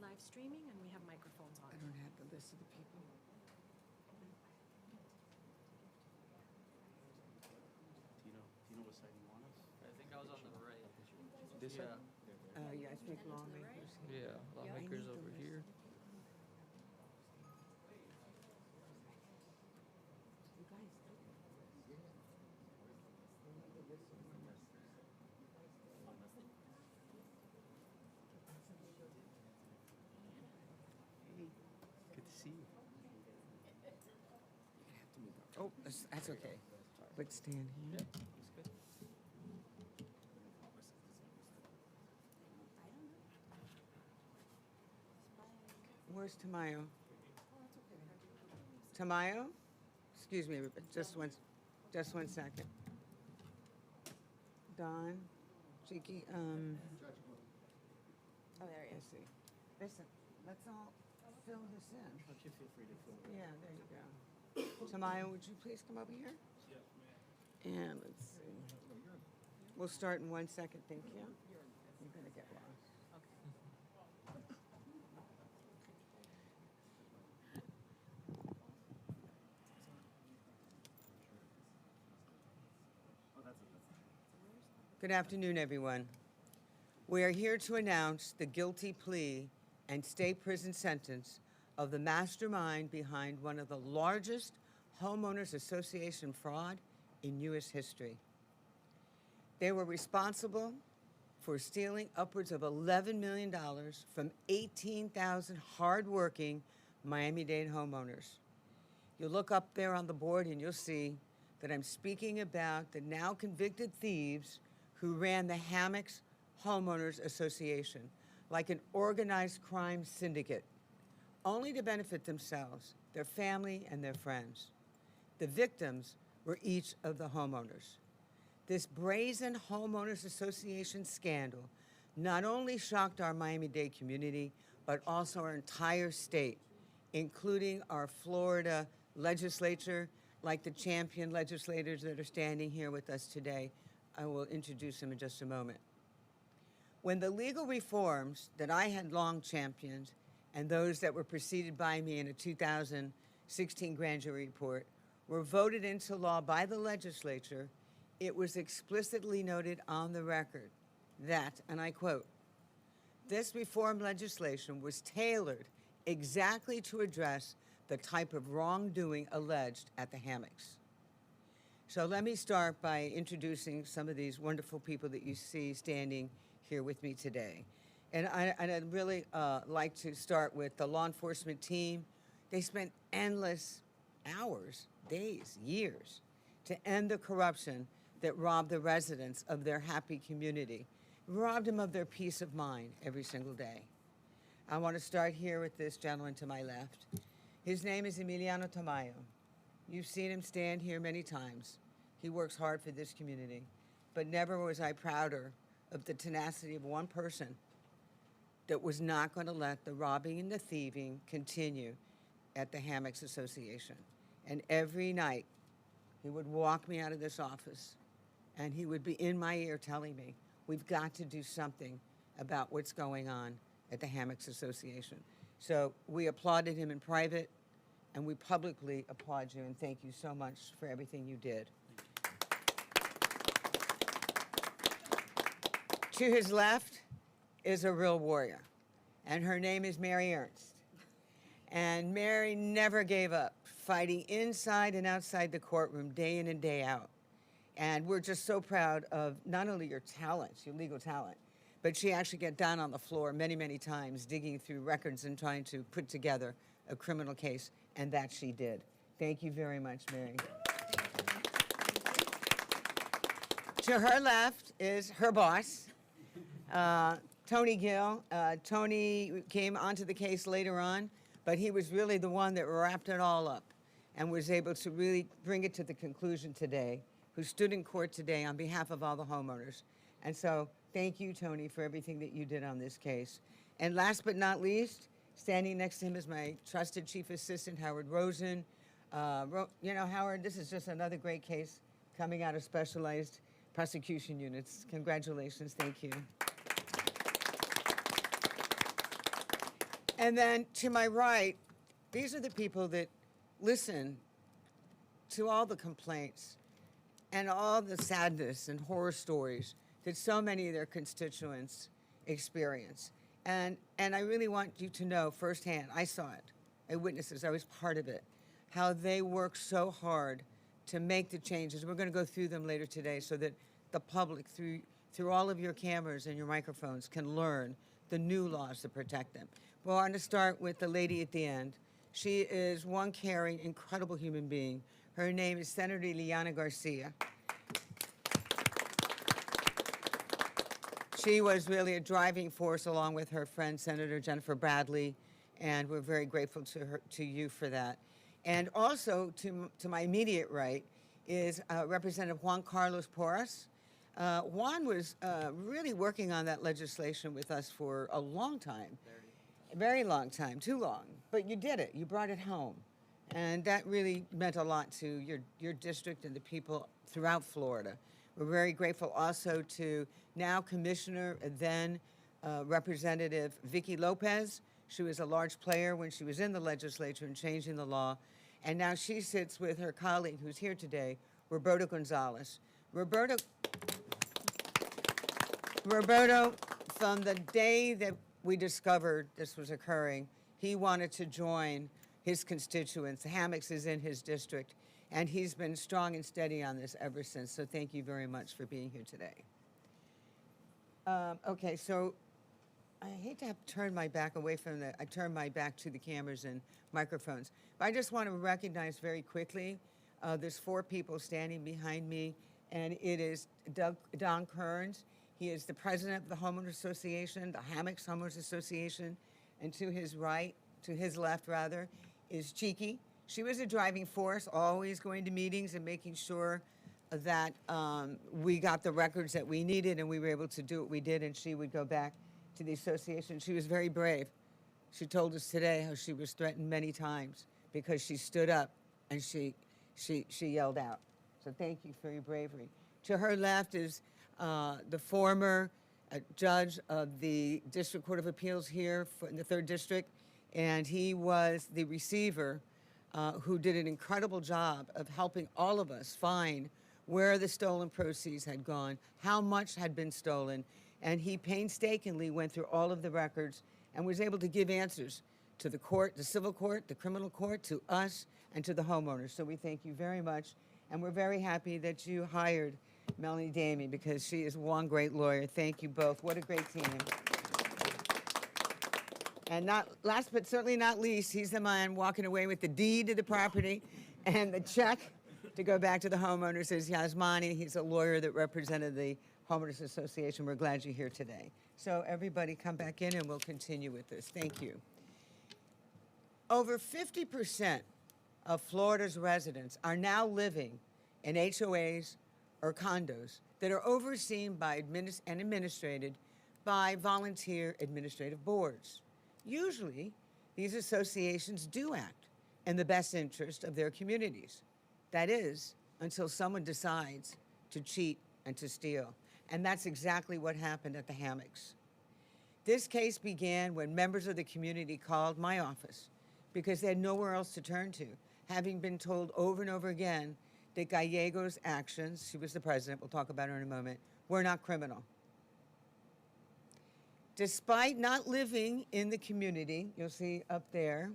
live streaming and we have microphones on. I don't have the list of the people. Do you know what side you want us? I think I was on the right. This Yeah. side? Yeah, I think lawmakers. Yeah, lawmakers I need the over list. here. You guys. Hey, Good to see you. you're gonna have to move up. Oh, that's okay. Let's stand here. Looks good. Where's Tamayo? Tamayo? Excuse me, everybody, just one second. Don, Cheeky, Oh, there he let's is. see. Listen, let's all fill this in. Don't you feel free to fill it? Yeah, there you go. Tamayo, would you please come over here? Yes, And let's see. We'll start in 1 second, thank you. You're gonna get lost. Okay. Good afternoon, everyone. We are here to announce the guilty plea and state prison sentence of the mastermind behind one of the largest homeowners association fraud in U.S. history. They were responsible for stealing upwards of $11 million from 18,000 hardworking Miami-Dade homeowners. You'll look up there on the board and you'll see that I'm speaking about the now convicted thieves who ran the Hammocks Homeowners Association like an organized crime syndicate, only to benefit themselves, their family, and their friends. The victims were each of the homeowners. This brazen homeowners association scandal not only shocked our Miami-Dade community, but also our entire state, including our Florida legislature, like the champion legislators that are standing here with us today. I will introduce them in just a moment. When the legal reforms that I had long championed and those that were preceded by me in a 2016 grand jury report were voted into law by the legislature, it was explicitly noted on the record that, and I quote, this reform legislation was tailored exactly to address the type of wrongdoing alleged at the Hammocks. So let me start by introducing some of these wonderful people that you see standing here with me today. And I'd really like to start with the law enforcement team. They spent endless hours, days, years to end the corruption that robbed the residents of their happy community, robbed them of their peace of mind every single day. I want to start here with this gentleman to my left. His name is Emiliano Tamayo. You've seen him stand here many times. He works hard for this community, but never was I prouder of the tenacity of one person that was not going to let the robbing and the thieving continue at the Hammocks Association. And every night, he would walk me out of this office, and he would be in my ear telling me, we've got to do something about what's going on at the Hammocks Association. So we applauded him in private, and we publicly applaud you and thank you so much for everything you did. To his left is a real warrior, and her name is Mary Ernst. And Mary never gave up, fighting inside and outside the courtroom day in and day out. And we're just so proud of not only your talents, your legal talent, but she actually got down on the floor many, many times, digging through records and trying to put together a criminal case, and that she did. Thank you very much, Mary. To her left is her boss, Tony Gill. Tony came onto the case later on, but he was really the one that wrapped it all up and was able to really bring it to the conclusion today, who stood in court today on behalf of all the homeowners. And so thank you, Tony, for everything that you did on this case. And last but not least, standing next to him is my trusted chief assistant, Howard Rosen. You know, Howard, this is just another great case coming out of specialized prosecution units. Congratulations, thank you. And then to my right, these are the people that listen to all the complaints and all the sadness and horror stories that so many of their constituents experience. And I really want you to know firsthand, I saw it, I witnessed this, I was part of it, how they work so hard to make the changes. We're going to go through them later today so that the public, through all of your cameras and your microphones, can learn the new laws to protect them. Well, I'm going to start with the lady at the end. She is one caring, incredible human being. Her name is Senator Ileana Garcia. She was really a driving force along with her friend, Senator Jennifer Bradley, and we're very grateful to you for that. And also to my immediate right is Representative Juan Carlos Porras. Juan was really working on that legislation with us for a long time. Very long time, too long. But you did it. You brought it home. And that really meant a lot to your district and the people throughout Florida. We're very grateful also to now Commissioner, then Representative Vicky Lopez. She was a large player when she was in the legislature and changing the law. And now she sits with her colleague who's here today, Roberto Gonzalez. Roberto, from the day that we discovered this was occurring, he wanted to join his constituents. Hammocks is in his district, and he's been strong and steady on this ever since. So thank you very much for being here today. Okay, so I hate to have to turn my back away from I turn my back to the cameras and microphones. But I just want to recognize very quickly, there's 4 people standing behind me, and it is Don Kearns. He is the president of the Homeowners Association, the Hammocks Homeowners Association, and to his right, to his left rather, is Cheeky. She was a driving force, always going to meetings and making sure that we got the records that we needed and we were able to do what we did, and she would go back to the association. She was very brave. She told us today how she was threatened many times because she stood up and she yelled out. So thank you for your bravery. To her left is the former judge of the District Court of Appeals here in the 3rd District, and he was the receiver who did an incredible job of helping all of us find where the stolen proceeds had gone, how much had been stolen, and he painstakingly went through all of the records and was able to give answers to the court, the civil court, the criminal court, to us, and to the homeowners. So we thank you very much, and we're very happy that you hired Melanie Damey because she is one great lawyer. Thank you both. What a great team. And not last but certainly not least, he's the man walking away with the deed to the property and the check to go back to the homeowners is Yasmani. He's a lawyer that represented the Homeowners Association. We're glad you're here today. So everybody come back in and we'll continue with this. Thank you. Over 50% of Florida's residents are now living in HOAs or condos that are overseen by and administrated by volunteer administrative boards. Usually, these associations do act in the best interest of their communities. That is, until someone decides to cheat and to steal. And that's exactly what happened at the Hammocks. This case began when members of the community called my office because they had nowhere else to turn to, having been told over and over again that Gallego's actions, she was the president, we'll talk about her in a moment, were not criminal. Despite not living in the community, you'll see up there,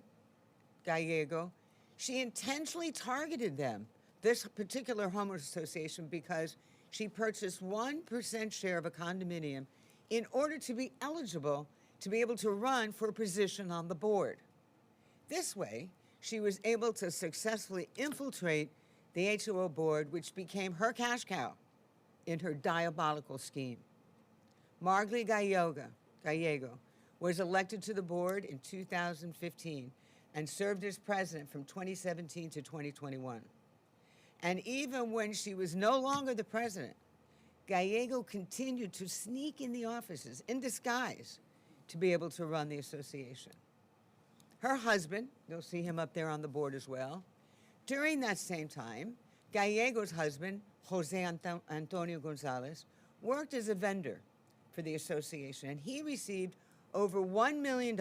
Gallego, she intentionally targeted them, this particular homeowners association, because she purchased 1% share of a condominium in order to be eligible to be able to run for a position on the board. This way, she was able to successfully infiltrate the HOA board, which became her cash cow in her diabolical scheme. Margley Gallego was elected to the board in 2015 and served as president from 2017 to 2021. And even when she was no longer the president, Gallego continued to sneak in the offices in disguise to be able to run the association. Her husband, you'll see him up there on the board as well. During that same time, Gallego's husband, Jose Antonio Gonzalez, worked as a vendor for the association, and he received over $1 million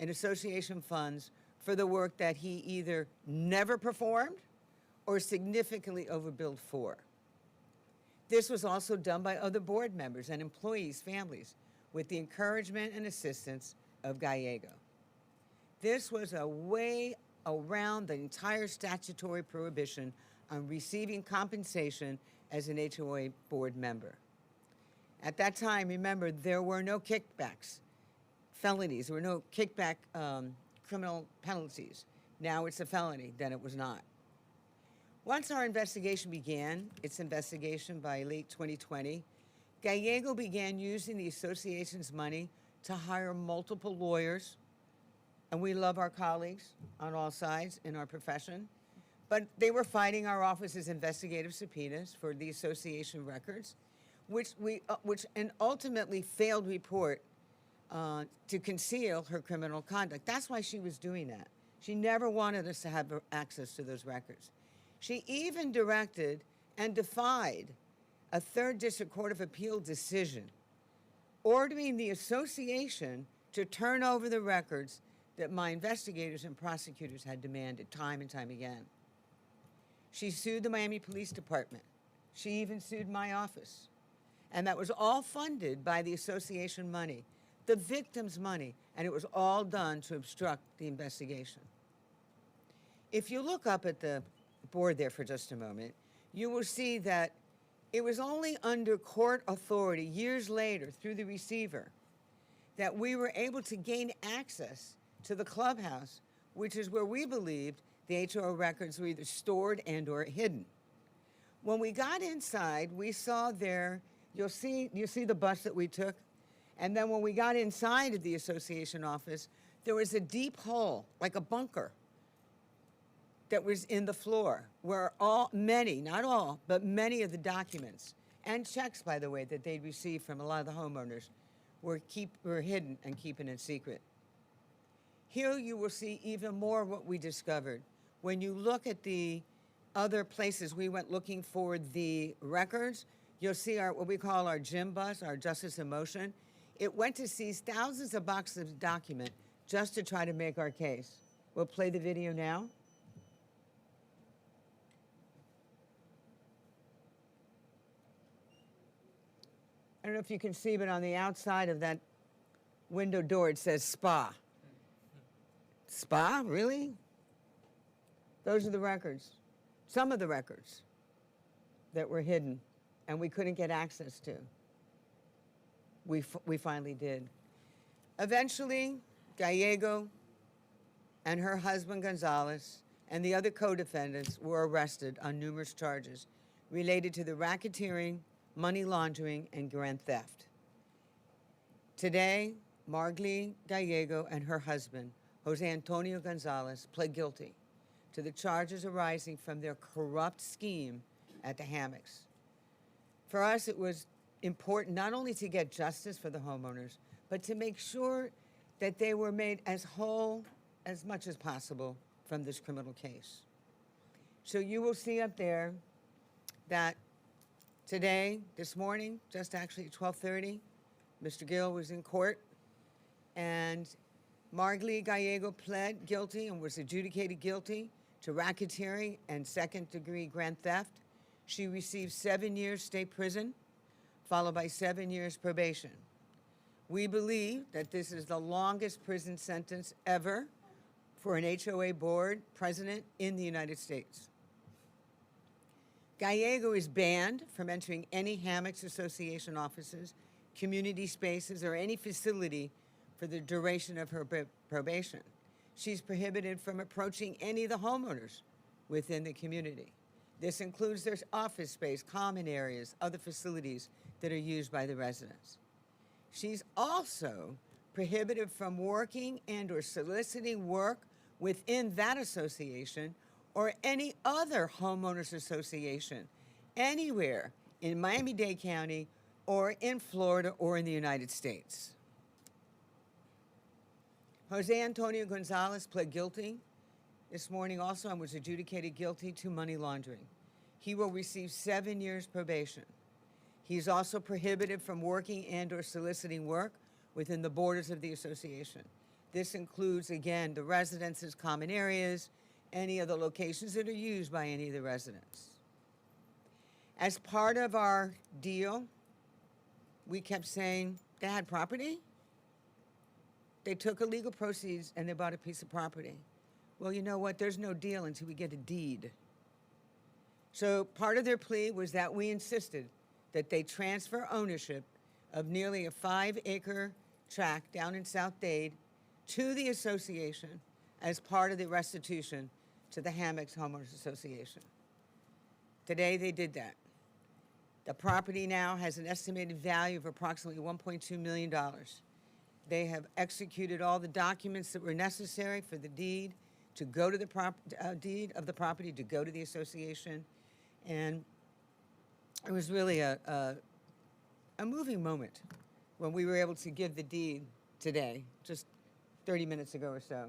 in association funds for the work that he either never performed or significantly overbilled for. This was also done by other board members and employees' families with the encouragement and assistance of Gallego. This was a way around the entire statutory prohibition on receiving compensation as an HOA board member. At that time, remember, there were no kickbacks, felonies. There were no kickback criminal penalties. Now it's a felony, then it was not. Once our investigation began, its investigation by late 2020, Gallego began using the association's money to hire multiple lawyers, and we love our colleagues on all sides in our profession, but they were fighting our office's investigative subpoenas for the association records, which ultimately failed report to conceal her criminal conduct. That's why she was doing that. She never wanted us to have access to those records. She even directed and defied a Third District Court of Appeal decision ordering the association to turn over the records that my investigators and prosecutors had demanded time and time again. She sued the Miami Police Department. She even sued my office. And that was all funded by the association money, the victim's money, and it was all done to obstruct the investigation. If you look up at the board there for just a moment, you will see that it was only under court authority years later through the receiver that we were able to gain access to the clubhouse, which is where we believed the HOA records were either stored and or hidden. When we got inside, we saw there, you'll see the bus that we took, and then when we got inside of the association office, there was a deep hole, like a bunker, that was in the floor where many, not all, but many of the documents and checks, by the way, that they'd received from a lot of the homeowners were hidden and keeping it secret. Here you will see even more of what we discovered. When you look at the other places we went looking for the records, you'll see what we call our gym bus, our Justice in Motion. It went to seize thousands of boxes of document just to try to make our case. We'll play the video now. I don't know if you can see, but on the outside of that window door, it says spa. Spa, really? Those are the records, some of the records that were hidden and we couldn't get access to. We finally did. Eventually, Gallego and her husband Gonzalez and the other co-defendants were arrested on numerous charges related to the racketeering, money laundering, and grand theft. Today, Margly Gallego and her husband, Jose Antonio Gonzalez, pled guilty to the charges arising from their corrupt scheme at the Hammocks. For us, it was important not only to get justice for the homeowners, but to make sure that they were made as whole as much as possible from this criminal case. So you will see up there that today, this morning, just actually at 12:30, Mr. Gill was in court, and Margly Gallego pled guilty and was adjudicated guilty to racketeering and second-degree grand theft. She received 7 years state prison, followed by 7 years probation. We believe that this is the longest prison sentence ever for an HOA board president in the United States. Gallego is banned from entering any Hammocks Association offices, community spaces, or any facility for the duration of her probation. She's prohibited from approaching any of the homeowners within the community. This includes their office space, common areas, other facilities that are used by the residents. She's also prohibited from working and or soliciting work within that association or any other homeowners association anywhere in Miami-Dade County or in Florida or in the United States. Jose Antonio Gonzalez pled guilty this morning also and was adjudicated guilty to money laundering. He will receive 7 years probation. He's also prohibited from working and or soliciting work within the borders of the association. This includes, again, the residences, common areas, any of the locations that are used by any of the residents. As part of our deal, we kept saying they had property. They took illegal proceeds and they bought a piece of property. Well, you know what? There's no deal until we get a deed. So part of their plea was that we insisted that they transfer ownership of nearly a 5-acre tract down in South Dade to the association as part of the restitution to the Hammocks Homeowners Association. Today they did that. The property now has an estimated value of approximately $1.2 million. They have executed all the documents that were necessary for the deed to go to the deed of the property to go to the association, and it was really a moving moment when we were able to give the deed today, just 30 minutes ago or so,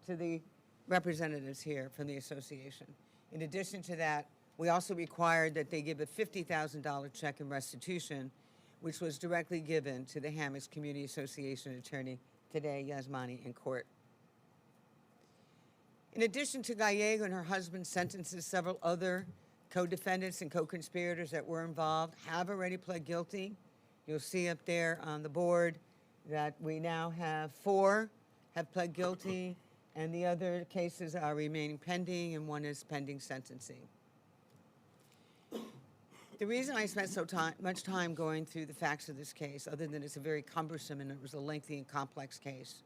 to the representatives here from the association. In addition to that, we also required that they give a $50,000 check in restitution, which was directly given to the Hammocks Community Association attorney today, Yasmani, in court. In addition to Gallego and her husband's sentences, several other co-defendants and co-conspirators that were involved have already pled guilty. You'll see up there on the board that we now have 4 have pled guilty, and the other cases are remaining pending, and one is pending sentencing. The reason I spent much time going through the facts of this case, other than it's a very cumbersome and it was a lengthy and complex case,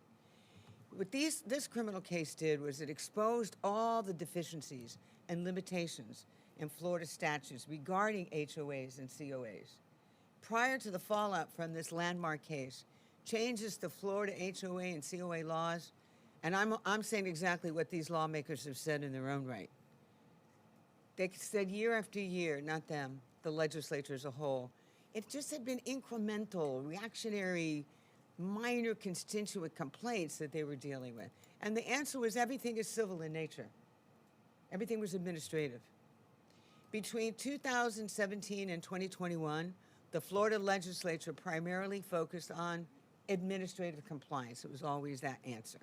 what this criminal case did was it exposed all the deficiencies and limitations in Florida statutes regarding HOAs and COAs. Prior to the fallout from this landmark case, changes to Florida HOA and COA laws, and I'm saying exactly what these lawmakers have said in their own right. They said year after year, not them, the legislature as a whole, it just had been incremental, reactionary, minor constituent complaints that they were dealing with. And the answer was everything is civil in nature. Everything was administrative. Between 2017 and 2021, the Florida legislature primarily focused on administrative compliance. It was always that answer.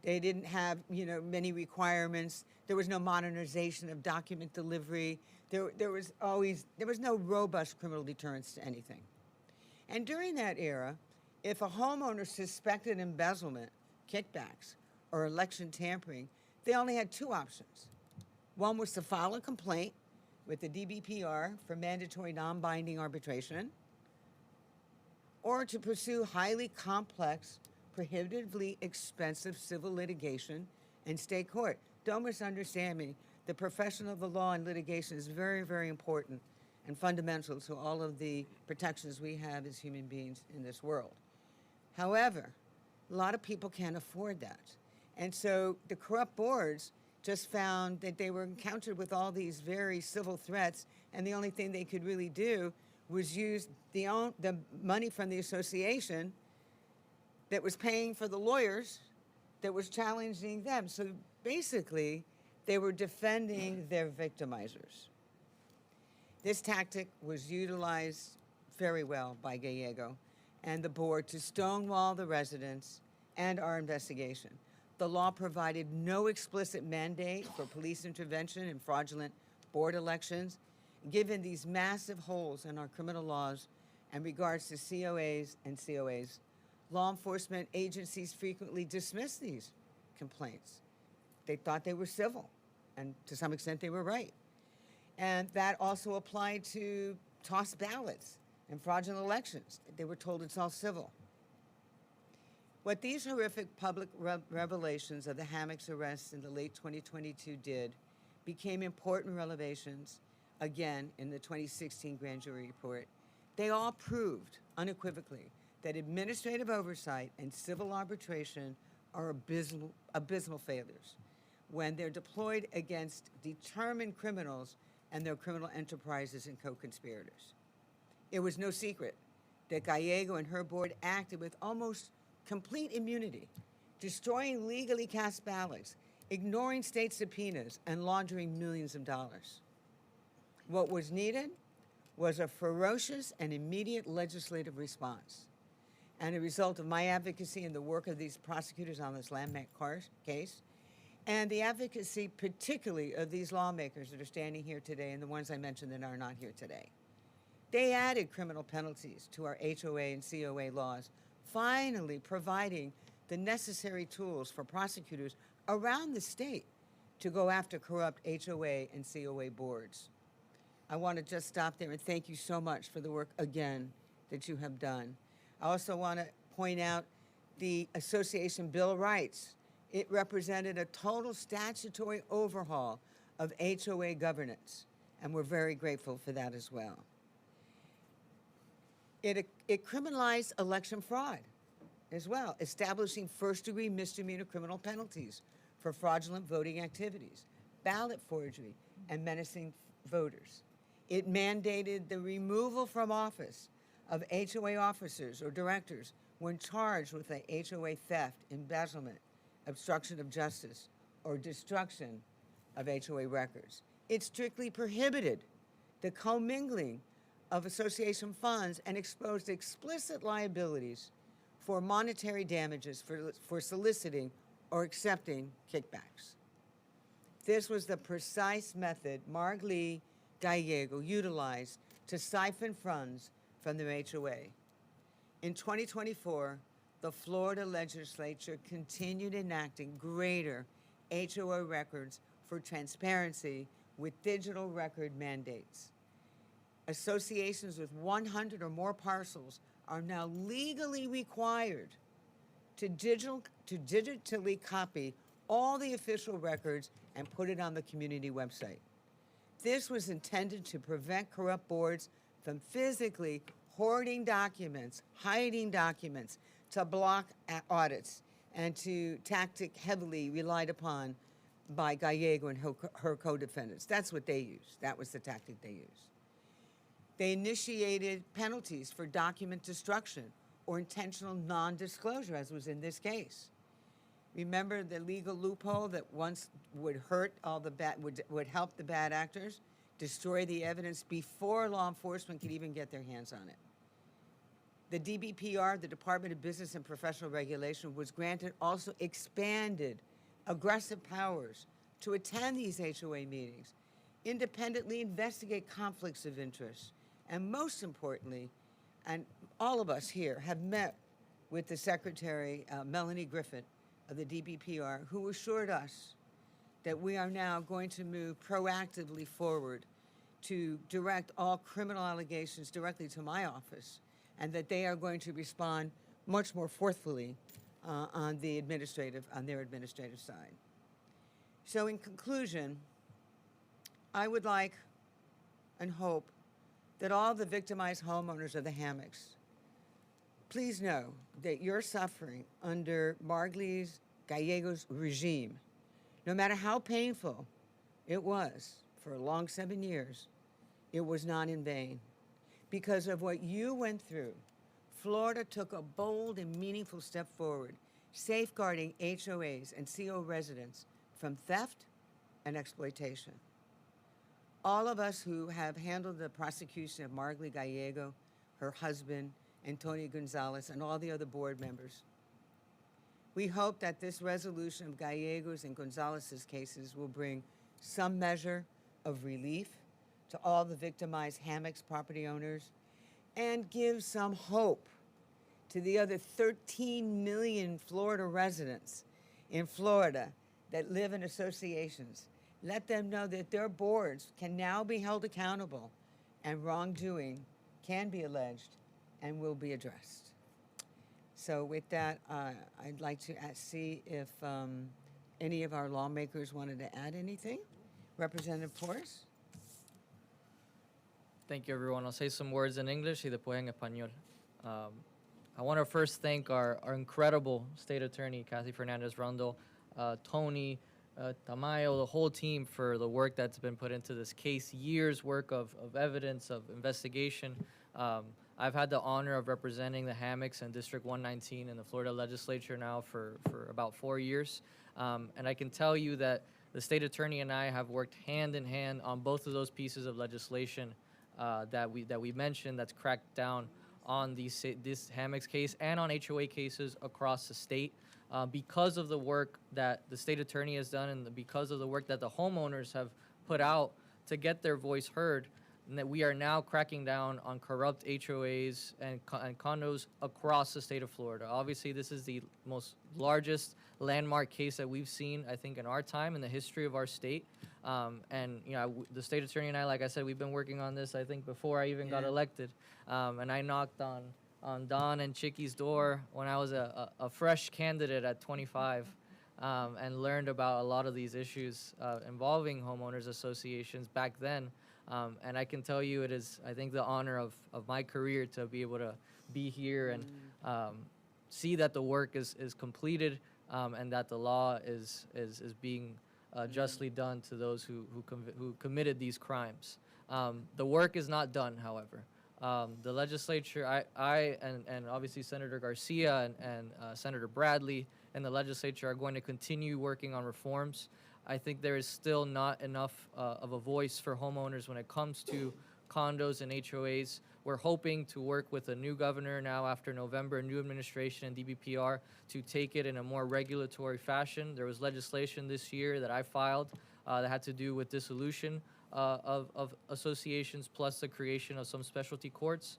They didn't have, many requirements. There was no modernization of document delivery. There was no robust criminal deterrence to anything. And during that era, if a homeowner suspected embezzlement, kickbacks, or election tampering, they only had 2 options. One was to file a complaint with the DBPR for mandatory non-binding arbitration, or to pursue highly complex, prohibitively expensive civil litigation in state court. Don't misunderstand me. The profession of the law and litigation is very, very important and fundamental to all of the protections we have as human beings in this world. However, a lot of people can't afford that. And so the corrupt boards just found that they were encountered with all these very civil threats, and the only thing they could really do was use the money from the association that was paying for the lawyers that was challenging them. So basically, they were defending their victimizers. This tactic was utilized very well by Gallego and the board to stonewall the residents and our investigation. The law provided no explicit mandate for police intervention in fraudulent board elections. Given these massive holes in our criminal laws in regards to COAs and COAs, law enforcement agencies frequently dismissed these complaints. They thought they were civil, and to some extent they were right. And that also applied to tossed ballots and fraudulent elections. They were told it's all civil. What these horrific public revelations of the Hammocks arrests in the late 2022 did became important revelations, again, in the 2016 grand jury report. They all proved unequivocally that administrative oversight and civil arbitration are abysmal failures when they're deployed against determined criminals and their criminal enterprises and co-conspirators. It was no secret that Gallego and her board acted with almost complete immunity, destroying legally cast ballots, ignoring state subpoenas, and laundering millions of dollars. What was needed was a ferocious and immediate legislative response. and a result of my advocacy and the work of these prosecutors on this landmark case, and the advocacy particularly of these lawmakers that are standing here today and the ones I mentioned that are not here today. They added criminal penalties to our HOA and COA laws, finally providing the necessary tools for prosecutors around the state to go after corrupt HOA and COA boards. I want to just stop there and thank you so much for the work, again, that you have done. I also want to point out the Association Bill of Rights. It represented a total statutory overhaul of HOA governance, and we're very grateful for that as well. It criminalized election fraud as well, establishing first-degree misdemeanor criminal penalties for fraudulent voting activities, ballot forgery, and menacing voters. It mandated the removal from office of HOA officers or directors when charged with a HOA theft, embezzlement, obstruction of justice, or destruction of HOA records. It strictly prohibited the commingling of association funds and exposed explicit liabilities for monetary damages for soliciting or accepting kickbacks. This was the precise method Margley Gallego utilized to siphon funds from the HOA. In 2024, the Florida legislature continued enacting greater HOA records for transparency with digital record mandates. Associations with 100 or more parcels are now legally required to digitally copy all the official records and put it on the community website. This was intended to prevent corrupt boards from physically hoarding documents, hiding documents, to block audits, and to tactic heavily relied upon by Gallego and her co-defendants. That's what they used. That was the tactic they used. They initiated penalties for document destruction or intentional non-disclosure, as was in this case. Remember the legal loophole that once would hurt all the would help the bad actors destroy the evidence before law enforcement could even get their hands on it. The DBPR, the Department of Business and Professional Regulation, was granted also expanded aggressive powers to attend these HOA meetings, independently investigate conflicts of interest, and most importantly, and all of us here have met with the Secretary, Melanie Griffith of the DBPR, who assured us that we are now going to move proactively forward to direct all criminal allegations directly to my office, and that they are going to respond much more forcefully on their administrative side. So in conclusion, I would like and hope that all the victimized homeowners of the Hammocks, please know that you're suffering under Margley Gallego's regime. No matter how painful it was for a long 7 years, it was not in vain. Because of what you went through, Florida took a bold and meaningful step forward, safeguarding HOAs and CO residents from theft and exploitation. All of us who have handled the prosecution of Margley Gallego, her husband, Antonio Gonzalez, and all the other board members, we hope that this resolution of Gallego's and Gonzalez's cases will bring some measure of relief to all the victimized Hammocks property owners and give some hope to the other 13 million Florida residents in Florida that live in associations. Let them know that their boards can now be held accountable and wrongdoing can be alleged and will be addressed. So with that, I'd like to see if any of our lawmakers wanted to add anything. Representative Porras? Thank you, everyone. I'll say some words in English y después en español. I want to first thank our incredible state attorney, Kathy Fernandez-Rondo, Tony, Tamayo, the whole team for the work that's been put into this case, years' work of evidence, of investigation. I've had the honor of representing the Hammocks and District 119 in the Florida legislature now for about 4 years. And I can tell you that the state attorney and I have worked hand in hand on both of those pieces of legislation that we mentioned that's cracked down on this Hammocks case and on HOA cases across the state because of the work that the state attorney has done and because of the work that the homeowners have put out to get their voice heard. And that we are now cracking down on corrupt HOAs and condos across the state of Florida. Obviously, this is the most largest landmark case that we've seen, I think, in our time in the history of our state. And you know, the state attorney and I, like I said, we've been working on this, I think, before I even got elected. And I knocked on Don and Chicky's door when I was a fresh candidate at 25. And learned about a lot of these issues involving homeowners associations back then. And I can tell you it is, I think, the honor of my career to be able to be here and see that the work is completed and that the law is being justly done to those who committed these crimes. The work is not done, however. The legislature, and obviously Senator Garcia and Senator Bradley and the legislature are going to continue working on reforms. I think there is still not enough of a voice for homeowners when it comes to condos and HOAs. We're hoping to work with a new governor now after November, a new administration and DBPR to take it in a more regulatory fashion. There was legislation this year that I filed that had to do with dissolution of associations plus the creation of some specialty courts,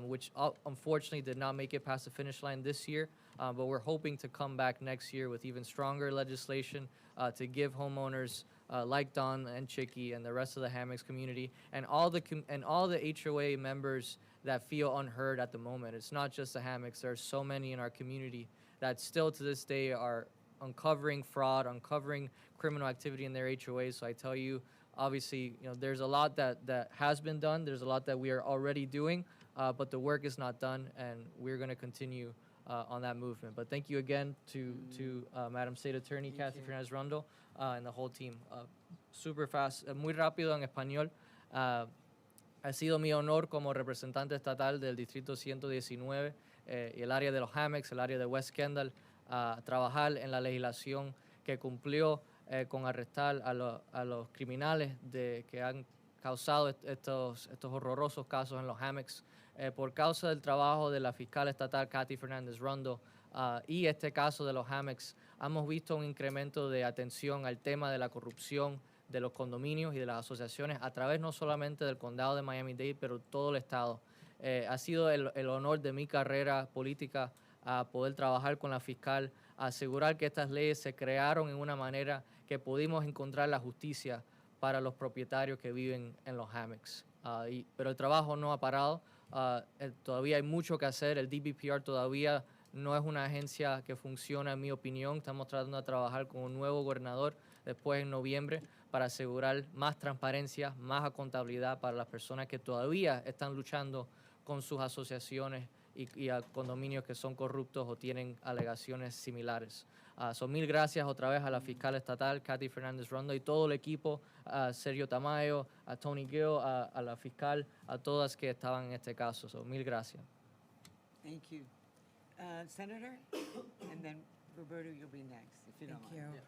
which unfortunately did not make it past the finish line this year. But we're hoping to come back next year with even stronger legislation to give homeowners like Don and Chicky and the rest of the Hammocks community and all the HOA members that feel unheard at the moment. It's not just the Hammocks. There are so many in our community that still to this day are uncovering fraud, uncovering criminal activity in their HOAs. So I tell you, obviously, you know, there's a lot that has been done. There's a lot that we are already doing, but the work is not done, and we're going to continue on that movement. But thank you again to Madam State Attorney Kathy Fernandez-Rondo and the whole team. Super fast, muy rápido en español. Ha sido mi honor como representante estatal del Distrito 119 y el área de los Hammocks, el área de West Kendall, trabajar en la legislación que cumplió con arrestar a los criminales que han causado estos horrorosos casos en los Hammocks. Por causa del trabajo de la fiscal estatal Kathy Fernandez-Rondo y este caso de los Hammocks, hemos visto un incremento de atención al tema de la corrupción de los condominios y de las asociaciones a través no solamente del condado de Miami-Dade, pero todo el estado. Ha sido el honor de mi carrera política poder trabajar con la fiscal, asegurar que estas leyes se crearon en una manera que pudimos encontrar la justicia para los propietarios que viven en los Hammocks. Pero el trabajo no ha parado. Todavía hay mucho que hacer. El DBPR todavía no es una agencia que funciona, en mi opinión. Estamos tratando de trabajar con un nuevo gobernador después en noviembre para asegurar más transparencia, más accountabilidad para las personas que todavía están luchando con sus asociaciones y a condominios que son corruptos o tienen alegaciones similares. Mil gracias otra vez a la fiscal estatal, Kathy Fernandez-Rondo, y todo el equipo, a Sergio Tamayo, a Tony Gill, a la fiscal, a todas que estaban en este caso. Mil gracias. Thank you. Senator, and then Roberto, you'll be next, if you don't mind. Thank you.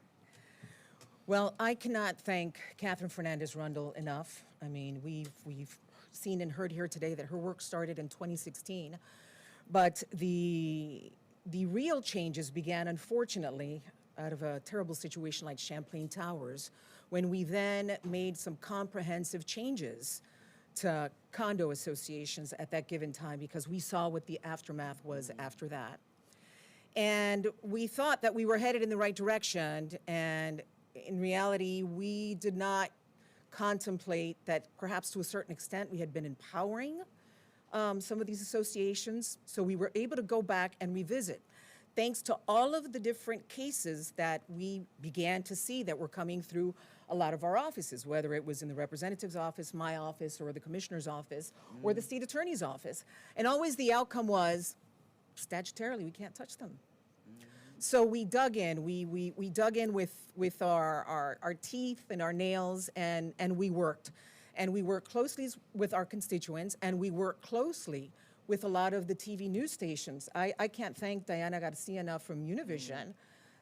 Well, I cannot thank Catherine Fernandez-Rundle enough. I mean, we've seen and heard here today that her work started in 2016, but the real changes began, unfortunately, out of a terrible situation like Champlain Towers, when we then made some comprehensive changes to condo associations at that given time, because we saw what the aftermath was after that. And we thought that we were headed in the right direction, and in reality, we did not contemplate that perhaps to a certain extent we had been empowering some of these associations. So we were able to go back and revisit, thanks to all of the different cases that we began to see that were coming through a lot of our offices, whether it was in the representative's office, my office, or the commissioner's office, or the state attorney's office. And always the outcome was, statutorily, we can't touch them. So we dug in. We dug in with our teeth and our nails, and we worked. And we worked closely with our constituents, and we worked closely with a lot of the TV news stations. I can't thank Diana Garcia enough from Univision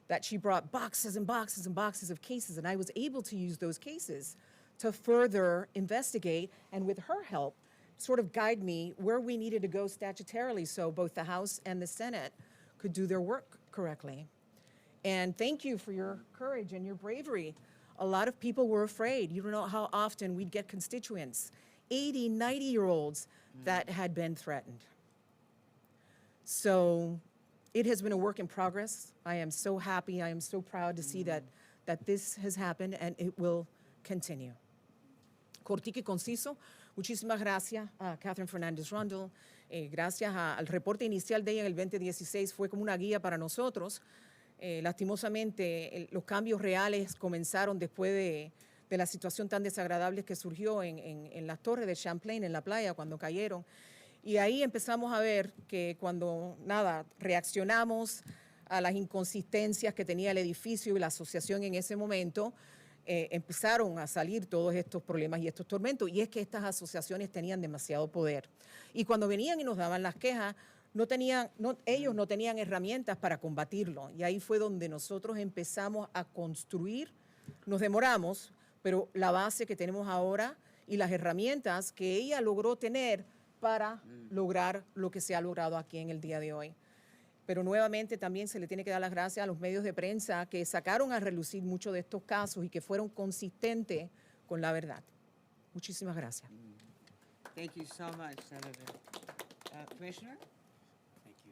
that she brought boxes and boxes and boxes of cases, and I was able to use those cases to further investigate, and with her help, sort of guide me where we needed to go statutorily so both the House and the Senate could do their work correctly. And thank you for your courage and your bravery. A lot of people were afraid. You don't know how often we'd get constituents, 80, 90-year-olds that had been threatened. So it has been a work in progress. I am so happy, I am so proud to see that this has happened and it will continue. Cortico y conciso. Muchísimas gracias a Catherine Fernandez Rundle. Gracias al reporte inicial de ella en el 2016 fue como una guía para nosotros. Lastimosamente, los cambios reales comenzaron después de la situación tan desagradable que surgió en las torres de Champlain, en la playa, cuando cayeron. Y ahí empezamos a ver que cuando, reaccionamos a las inconsistencias que tenía el edificio y la asociación en ese momento, empezaron a salir todos estos problemas y estos tormentos. Y es que estas asociaciones tenían demasiado poder. Y cuando venían y nos daban las quejas, ellos no tenían herramientas para combatirlo. Y ahí fue donde nosotros empezamos a construir. Nos demoramos, pero la base que tenemos ahora y las herramientas que ella logró tener para lograr lo que se ha logrado aquí en el día de hoy. Pero nuevamente también se le tiene que dar las gracias a los medios de prensa que sacaron a relucir muchos de estos casos y que fueron consistentes con la verdad. Muchísimas gracias. Thank you so much, Senator. Commissioner? Thank you.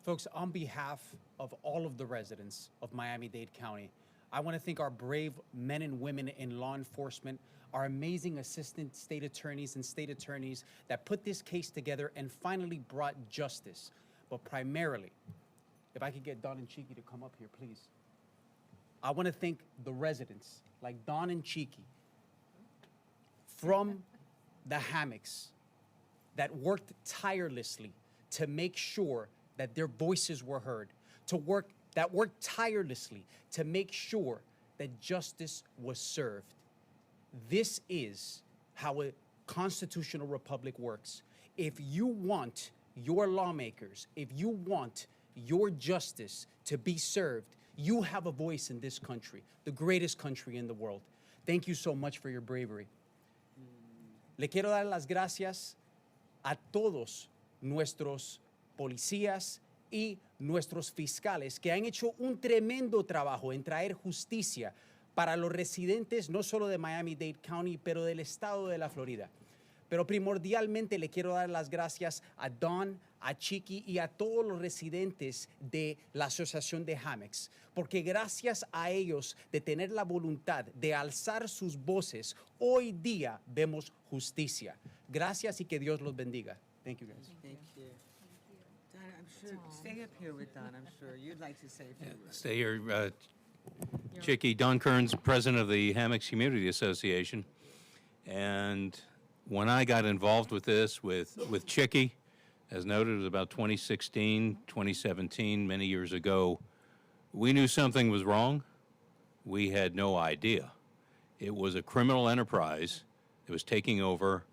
Folks, on behalf of all of the residents of Miami-Dade County, I want to thank our brave men and women in law enforcement, our amazing assistant state attorneys and state attorneys that put this case together and finally brought justice. But primarily, if I could get Don and Cheeky to come up here, please. I want to thank the residents like Don and Cheeky from the Hammocks that worked tirelessly to make sure that their voices were heard, that worked tirelessly to make sure that justice was served. This is how a constitutional republic works. If you want your lawmakers, if you want your justice to be served, you have a voice in this country, the greatest country in the world. Thank you so much for your bravery. Le quiero dar las gracias a todos nuestros policías y nuestros fiscales que han hecho un tremendo trabajo en traer justicia para los residentes no solo de Miami-Dade County, pero del estado de la Florida. Pero primordialmente le quiero dar las gracias a Don, a Chiqui y a todos los residentes de la asociación de Hammocks, porque gracias a ellos de tener la voluntad de alzar sus voces, hoy día vemos justicia. Gracias y que Dios los bendiga. Thank you, guys. Thank you. Don, I'm sure, stay up here with Don, I'm sure you'd like to say a few words. Stay here. Chicky, Don Kearns, president of the Hammocks Community Association. And when I got involved with this, with Chicky, as noted, it was about 2016, 2017, many years ago, we knew something was wrong. We had no idea. It was a criminal enterprise that was taking over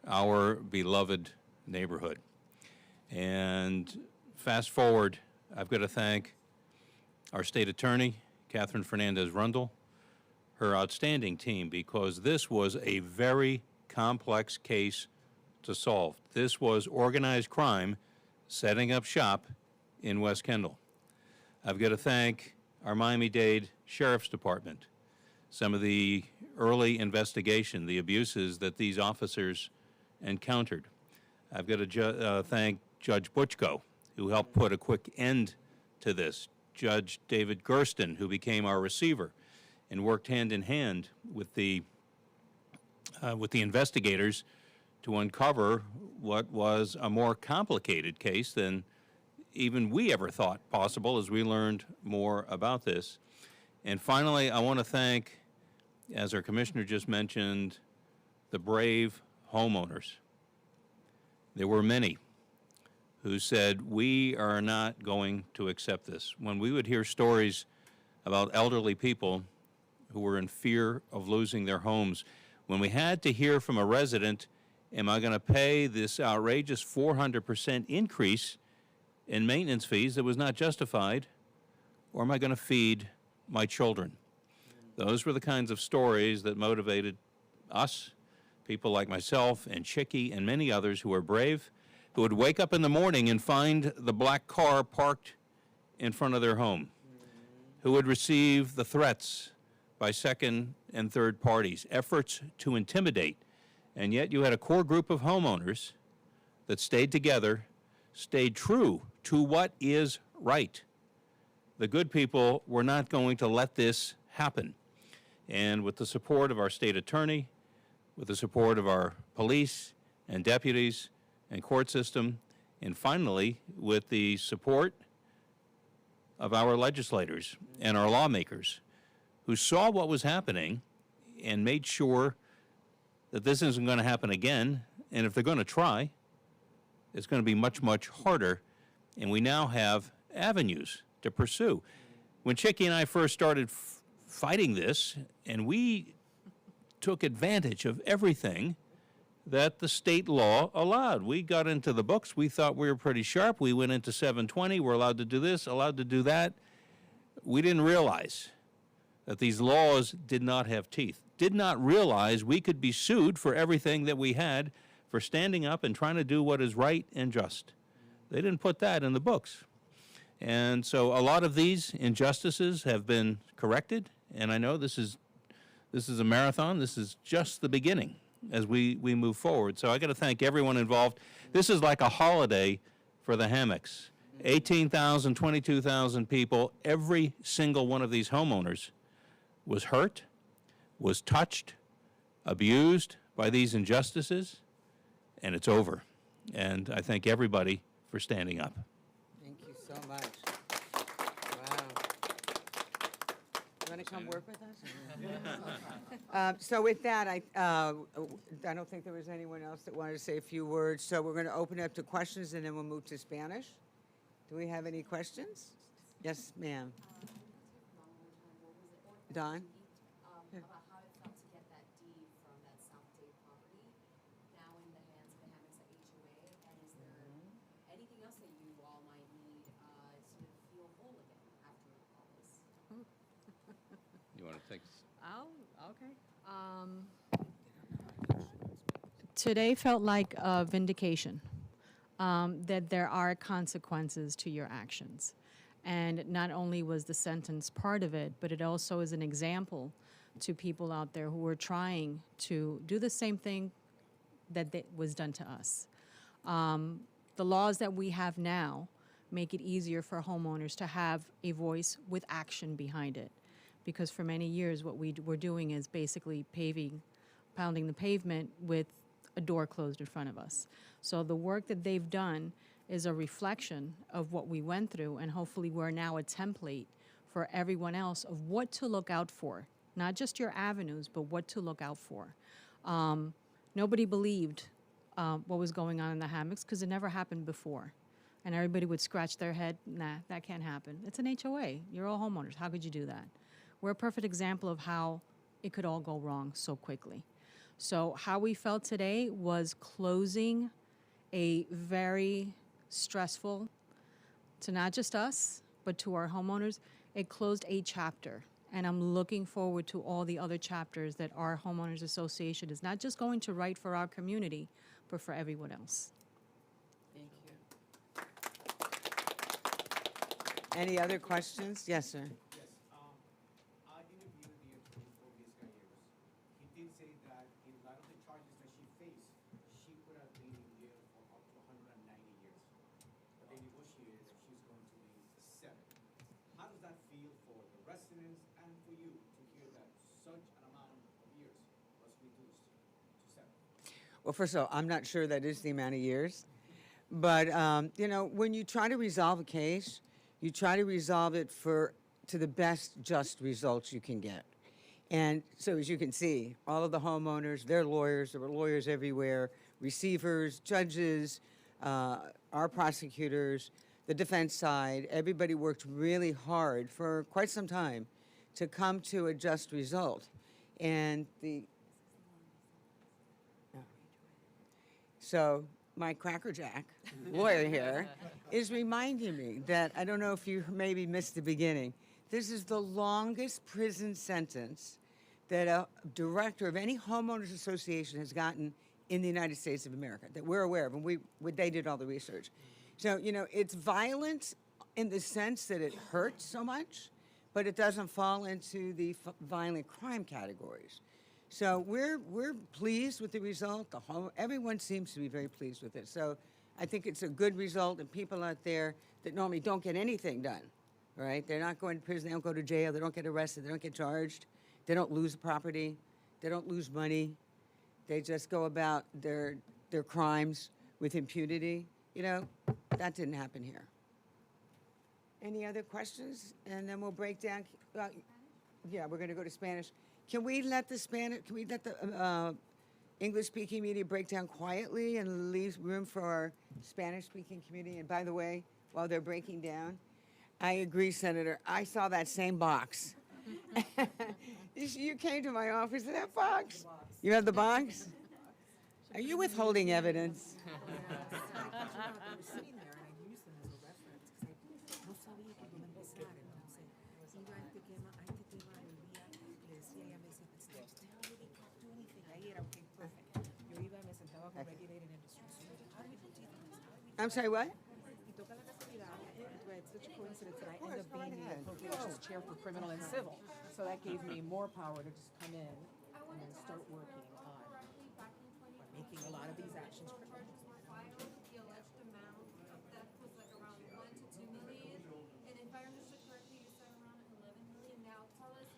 our beloved neighborhood. And fast forward, I've got to thank our state attorney, Catherine Fernandez Rundle, her outstanding team, because this was a very complex case to solve. This was organized crime setting up shop in West Kendall. I've got to thank our Miami-Dade Sheriff's Department. Some of the early investigation, the abuses that these officers encountered. I've got to thank Judge Butchko, who helped put a quick end to this. Judge David Gersten, who became our receiver and worked hand in hand with the investigators to uncover what was a more complicated case than even we ever thought possible as we learned more about this. And finally, I want to thank, as our commissioner just mentioned, the brave homeowners. There were many who said, we are not going to accept this. When we would hear stories about elderly people who were in fear of losing their homes, when we had to hear from a resident, am I going to pay this outrageous 400% increase in maintenance fees that was not justified, or am I going to feed my children? Those were the kinds of stories that motivated us People like myself and Chicky and many others who are brave, who would wake up in the morning and find the black car parked in front of their home, who would receive the threats by second and third parties, efforts to intimidate. And yet you had a core group of homeowners that stayed together, stayed true to what is right. The good people were not going to let this happen. And with the support of our state attorney, with the support of our police and deputies and court system, and finally with the support of our legislators and our lawmakers who saw what was happening and made sure that this isn't going to happen again. And if they're going to try, it's going to be much, much harder. And we now have avenues to pursue. When Chicky and I first started fighting this, and we took advantage of everything that the state law allowed. We got into the books. We thought we were pretty sharp. We went into 720. We're allowed to do this, allowed to do that. We didn't realize that these laws did not have teeth, did not realize we could be sued for everything that we had for standing up and trying to do what is right and just. They didn't put that in the books. And so a lot of these injustices have been corrected, and I know this is a marathon. This is just the beginning as we move forward. So I got to thank everyone involved. This is like a holiday for the Hammocks. 18,000, 22,000 people, every single one of these homeowners was hurt, was touched, abused by these injustices, and it's over. And I thank everybody for standing up. Thank you so much. Wow. You want to come work with us? So with that, I don't think there was anyone else that wanted to say a few words. So we're going to open it up to questions, and then we'll move to Spanish. Do we have any questions? Yes, ma'am. Don? About how it felt to get that deed from that South Dade property now in the hands of the Hammocks at HOA, and is there anything else that you all might need to feel whole again after all this? You want to take this? Oh, okay. Today felt like a vindication, that there are consequences to your actions. And not only was the sentence part of it, but it also is an example to people out there who are trying to do the same thing that was done to us. The laws that we have now make it easier for homeowners to have a voice with action behind it. Because for many years, what we were doing is basically pounding the pavement with a door closed in front of us. So the work that they've done is a reflection of what we went through, and hopefully we're now a template for everyone else of what to look out for. Not just your avenues, but what to look out for. Nobody believed what was going on in the Hammocks because it never happened before. And everybody would scratch their head, nah, that can't happen. It's an HOA, you're all homeowners, how could you do that? We're a perfect example of how it could all go wrong so quickly. So how we felt today was closing a very stressful, to not just us, but to our homeowners, it closed a chapter. And I'm looking forward to all the other chapters that our Homeowners Association is not just going to write for our community, but for everyone else. Thank you. Any other questions? Yes, sir. Yes, I interviewed the attorney for Ms. Gallegos. He did say that in light of the charges that she faced, she could have been in jail for up to 190 years. But they negotiated that she's going to be 7. How does that feel for the residents and for you to hear that such an amount of years was reduced to 7? Well, first of all, I'm not sure that is the amount of years. But, you know, when you try to resolve a case, you try to resolve it to the best just results you can get. And so as you can see, all of the homeowners, their lawyers, there were lawyers everywhere, receivers, judges, our prosecutors, the defense side, everybody worked really hard for quite some time to come to a just result. And so my crackerjack lawyer here is reminding me that, I don't know if you maybe missed the beginning, this is the longest prison sentence that a director of any homeowners association has gotten in the United States of America that we're aware of, and they did all the research. So, you know, it's violent in the sense that it hurts so much, but it doesn't fall into the violent crime categories. So we're pleased with the result. Everyone seems to be very pleased with it. So I think it's a good result, and people out there that normally don't get anything done, right? They're not going to prison, they don't go to jail, they don't get arrested, they don't get charged, they don't lose property, they don't lose money. They just go about their crimes with impunity. You know, that didn't happen here. Any other questions? And then we'll break down. Yeah, we're going to go to Spanish. Can we let the English-speaking media break down quietly and leave room for our Spanish-speaking community? And by the way, while they're breaking down, I agree, Senator. I saw that same box. You came to my office in that box. You have the box? Are you withholding evidence? I'm sorry, what? It's such a coincidence that I end up being the appropriations chair for criminal and civil. So that gave me more power to just come in and then start working on making a lot of these actions criminal. The alleged amount of theft was like around 1 to 2 million, and if I understood correctly, you said around 11 million. Now tell us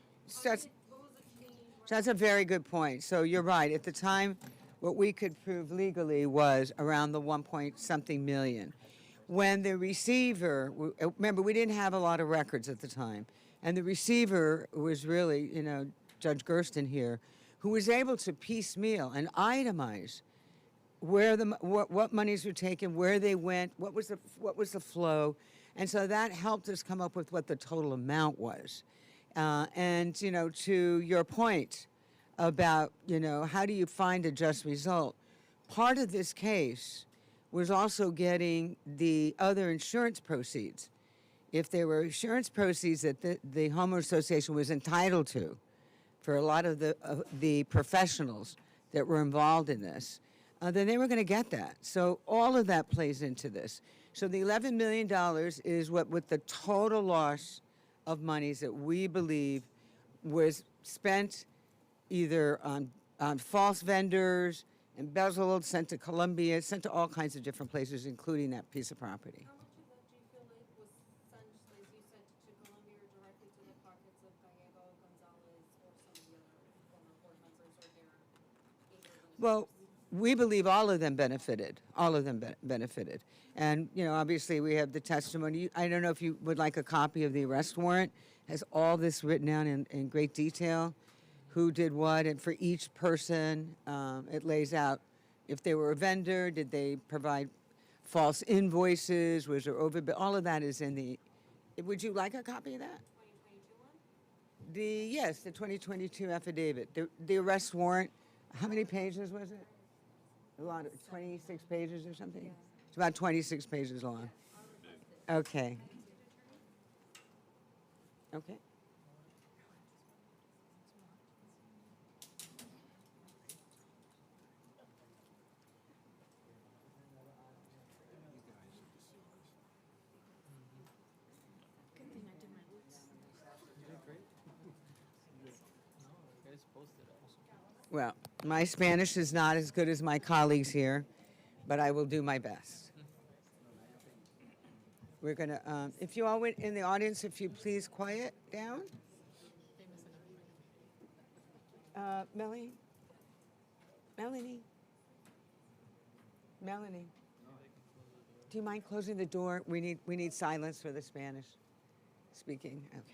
what was the change? That's a very good point. So you're right. At the time, what we could prove legally was around the 1-point-something million. When the receiver, remember, we didn't have a lot of records at the time, and the receiver was really, you know, Judge Gersten here, who was able to piecemeal and itemize where what monies were taken, where they went, what was the flow, and so that helped us come up with what the total amount was. And you know, to your point about, you know, how do you find a just result? Part of this case was also getting the other insurance proceeds. If there were insurance proceeds that the homeowner association was entitled to for a lot of the professionals that were involved in this, then they were going to get that. So all of that plays into this. So the $11 million is what, with the total loss of monies that we believe was spent either on false vendors, embezzled, sent to Colombia, sent to all kinds of different places, including that piece of property. How much of that do you feel like was sent, as you said, to Colombia or directly to the pockets of Gallego, Gonzalez, or some of the other former board members or their aiders? Well, we believe all of them benefited. All of them benefited. And, you know, obviously we have the testimony. I don't know if you would like a copy of the arrest warrant. It has all this written down in great detail, who did what, and for each person, it lays out if they were a vendor, did they provide false invoices, was there overbill, all of that is in the, would you like a copy of that? 2022 one? Yes, the 2022 affidavit. The arrest warrant, how many pages was it? A lot of, 26 pages or something? Yes. It's about 26 pages long. Okay. Okay. Well, my Spanish is not as good as my colleagues here, but I will do my best. We're going to, if you all went in the audience, if you please quiet down. Melanie? Melanie? Melanie? Do you mind closing the door? We need silence for the Spanish speaking. Okay.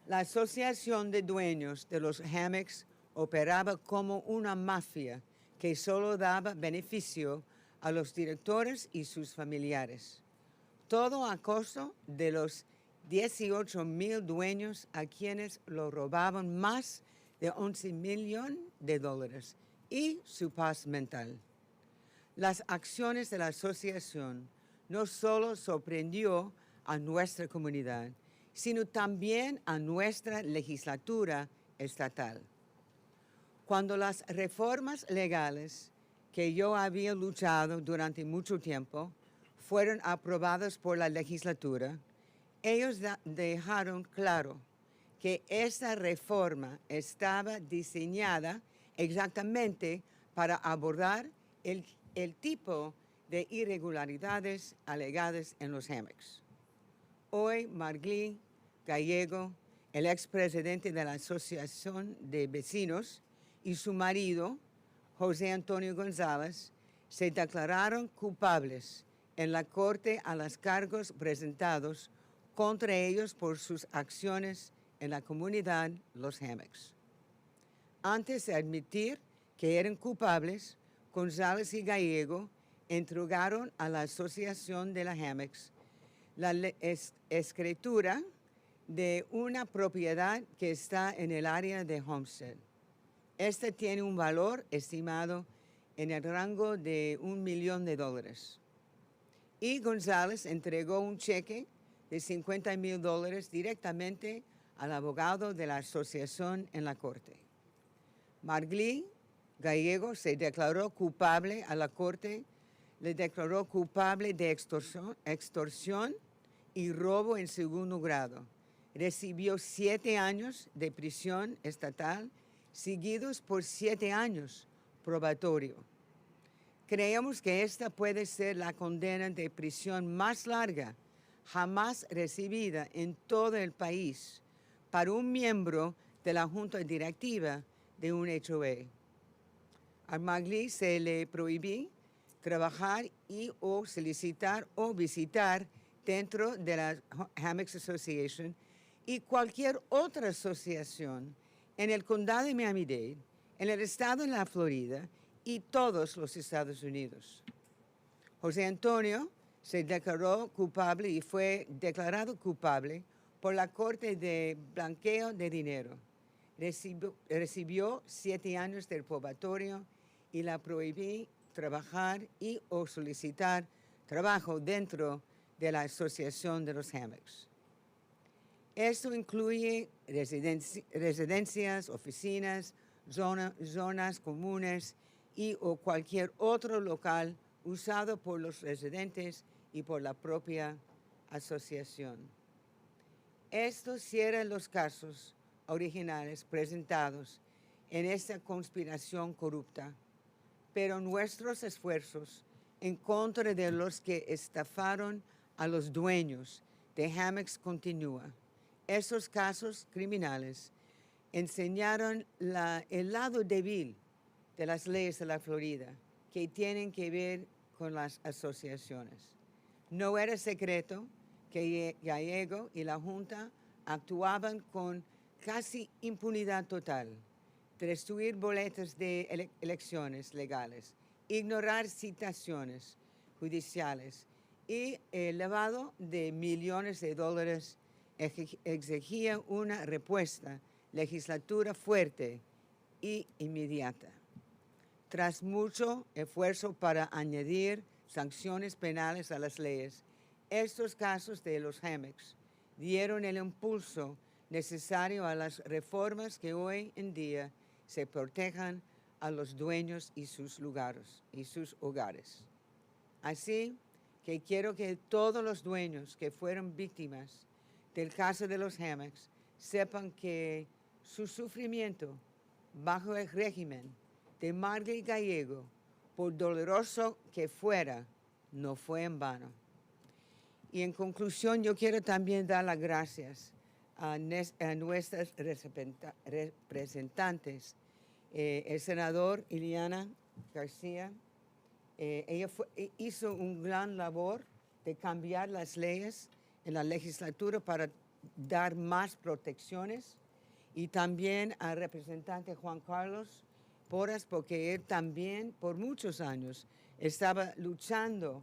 La Asociación de Dueños de los Hammocks operaba como una mafia que solo daba beneficio a los directores y sus familiares. Todo a costo de los 18,000 dueños a quienes lo robaban más de $11 millones y su paz mental. Las acciones de la asociación no solo sorprendió a nuestra comunidad sino también a nuestra legislatura estatal. Cuando las reformas legales que yo había luchado durante mucho tiempo fueron aprobadas por la legislatura, ellos dejaron claro que esta reforma estaba diseñada exactamente para abordar el tipo de irregularidades alegadas en los Hammocks. Hoy, Marglí Gallego, el expresidente de la Asociación de Vecinos, y su marido, José Antonio González, se declararon culpables en la corte a los cargos presentados contra ellos por sus acciones en la comunidad Los Hammocks. Antes de admitir que eran culpables, González y Gallego entregaron a la Asociación de las Hammocks la escritura de una propiedad que está en el área de Homestead. Este tiene un valor estimado en el rango de $1 millón. Y González entregó un cheque de $50,000 directamente al abogado de la asociación en la corte. Marglí Gallego se declaró culpable a la corte, le declaró culpable de extorsión y robo en segundo grado. Recibió 7 años de prisión estatal, seguidos por 7 años probatorio. Creemos que esta puede ser la condena de prisión más larga jamás recibida en todo el país para un miembro de la junta directiva de un HOA. A Marglí se le prohibí trabajar y o solicitar o visitar dentro de la Hammocks Association y cualquier otra asociación en el condado de Miami-Dade, en el estado de la Florida y todos los Estados Unidos. José Antonio se declaró culpable y fue declarado culpable por la Corte de Blanqueo de Dinero. Recibió 7 años del probatorio y la prohibí trabajar y o solicitar trabajo dentro de la Asociación de los Hammocks. Esto incluye residencias, oficinas, zonas comunes y o cualquier otro local usado por los residentes y por la propia asociación. Estos cierran los casos originales presentados en esta conspiración corrupta, pero nuestros esfuerzos en contra de los que estafaron a los dueños de Hammocks continúan. Esos casos criminales enseñaron el lado débil de las leyes de la Florida que tienen que ver con las asociaciones. No era secreto que Gallego y la Junta actuaban con casi impunidad total, destruir boletas de elecciones legales, ignorar citaciones judiciales y el lavado de millones de dólares exigía una respuesta legislatura fuerte y inmediata. Tras mucho esfuerzo para añadir sanciones penales a las leyes, estos casos de los Hammocks dieron el impulso necesario a las reformas que hoy en día se protejan a los dueños y sus hogares. Así que quiero que todos los dueños que fueron víctimas del caso de los Hammocks sepan que su sufrimiento bajo el régimen de Marglí Gallego, por doloroso que fuera, no fue en vano. Y en conclusión, yo quiero también dar las gracias a nuestras representantes, el senador Ileana García. Ella hizo un gran labor de cambiar las leyes en la legislatura para dar más protecciones, y también al representante Juan Carlos Porras, porque él también por muchos años estaba luchando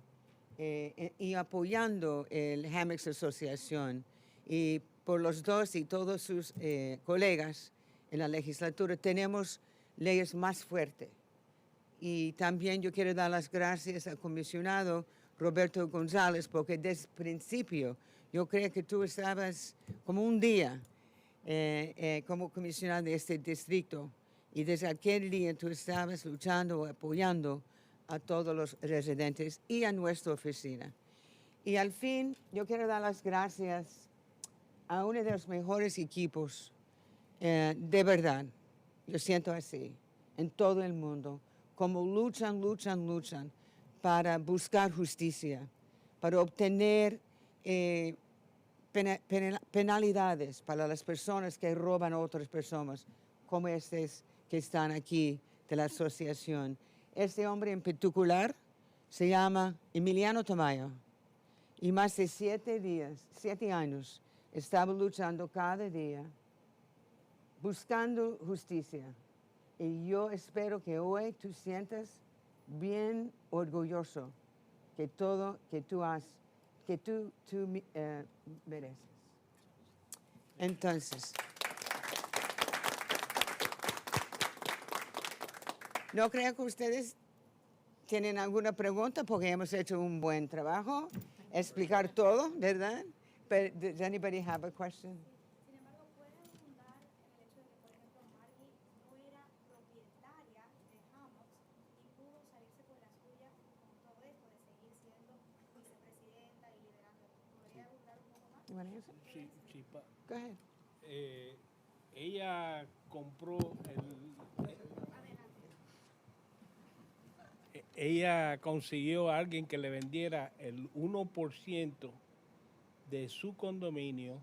y apoyando el Hammocks Asociación, y por los dos y todos sus colegas en la legislatura tenemos leyes más fuertes. Y también yo quiero dar las gracias al comisionado Roberto González, porque desde el principio Yo creo que tú estabas como un día como comisionado de este distrito y desde aquel día tú estabas luchando, apoyando a todos los residentes y a nuestra oficina. Y al fin, yo quiero dar las gracias a uno de los mejores equipos, de verdad, yo siento así, en todo el mundo, como luchan para buscar justicia, para obtener penalidades para las personas que roban a otras personas, como estos que están aquí de la asociación. Este hombre en particular se llama Emiliano Tamayo y más de 7 años, estaba luchando cada día, buscando justicia. Y yo espero que hoy tú sientas bien orgulloso que todo que tú mereces. Entonces, no creo que ustedes tienen alguna pregunta porque hemos hecho un buen trabajo, explicar todo, ¿verdad? But does anybody have a question? Sin embargo, puede abundar en el hecho de que, por ejemplo, Margie no era propietaria de Hammocks y pudo salirse con la suya con todo esto de seguir siendo vicepresidenta y liderando. ¿Podría abundar un poco más? You want to answer? Sí, sí, Go ahead. ella compró ella consiguió a alguien que le vendiera el 1% de su condominio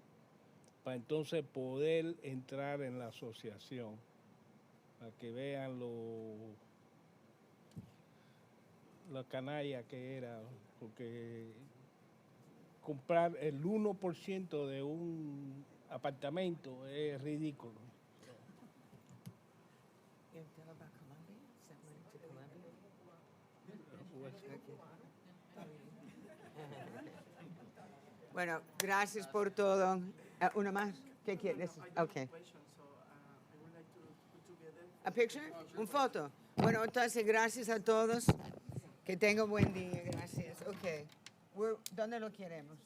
para entonces poder entrar en la asociación, para que vean la canalla que era, porque comprar el 1% de un apartamento es ridículo. You tell about Colombia? Sent money to Colombia? Bueno, gracias por todo. ¿Una más? ¿Qué quieres? Okay. ¿A picture? ¿Un foto? Bueno, entonces, gracias a todos. Que tengan buen día. Gracias. Ok. ¿Dónde lo queremos?